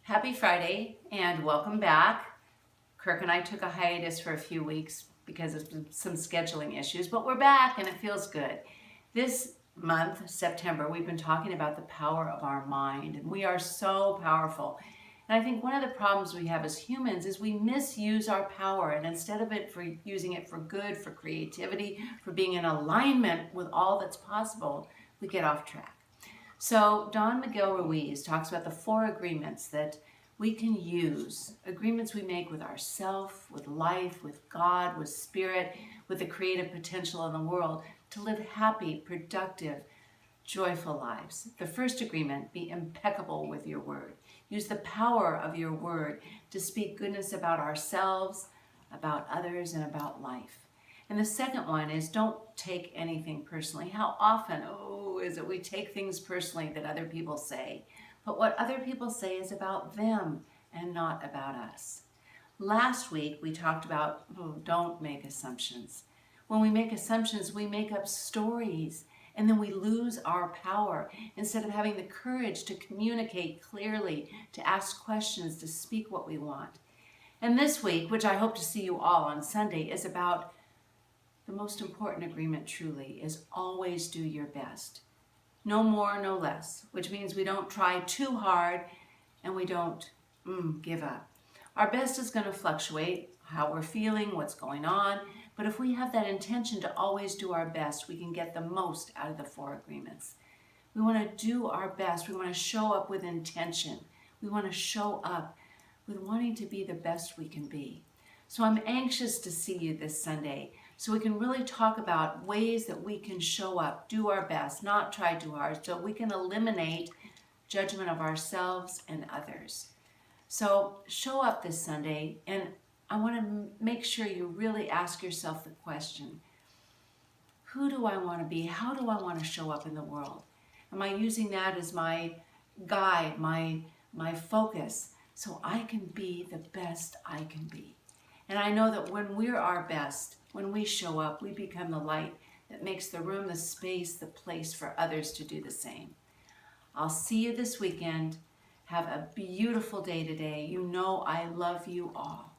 Happy Friday and welcome back. Kirk and I took a hiatus for a few weeks because of some scheduling issues, but we're back and it feels good. This month, September, we've been talking about the power of our mind, and we are so powerful. And I think one of the problems we have as humans is we misuse our power, and instead of using it for good, for creativity, for being in alignment with all that's possible, we get off track. So Don Miguel Ruiz talks about the 4 agreements that we can use, agreements we make with ourself, with life, with God, with spirit, with the creative potential in the world to live happy, productive, joyful lives. The first agreement, be impeccable with your word. Use the power of your word to speak goodness about ourselves, about others, and about life. And the second one is don't take anything personally. How often, is it we take things personally that other people say? But what other people say is about them and not about us. Last week we talked about don't make assumptions. When we make assumptions, we make up stories and then we lose our power instead of having the courage to communicate clearly, to ask questions, to speak what we want. And this week, which I hope to see you all on Sunday, is about the most important agreement truly is always do your best. No more, no less, which means we don't try too hard and we don't give up. Our best is going to fluctuate, how we're feeling, what's going on, but if we have that intention to always do our best, we can get the most out of the 4 agreements. We want to do our best. We want to show up with intention. We want to show up with wanting to be the best we can be. So I'm anxious to see you this Sunday so we can really talk about ways that we can show up, do our best, not try too hard, so we can eliminate judgment of ourselves and others. So show up this Sunday, and I want to make sure you really ask yourself the question, who do I want to be? How do I want to show up in the world? Am I using that as my guide, my focus, so I can be the best I can be? And I know that when we're our best, when we show up, we become the light that makes the room, the space, the place for others to do the same. I'll see you this weekend. Have a beautiful day today. You know I love you all.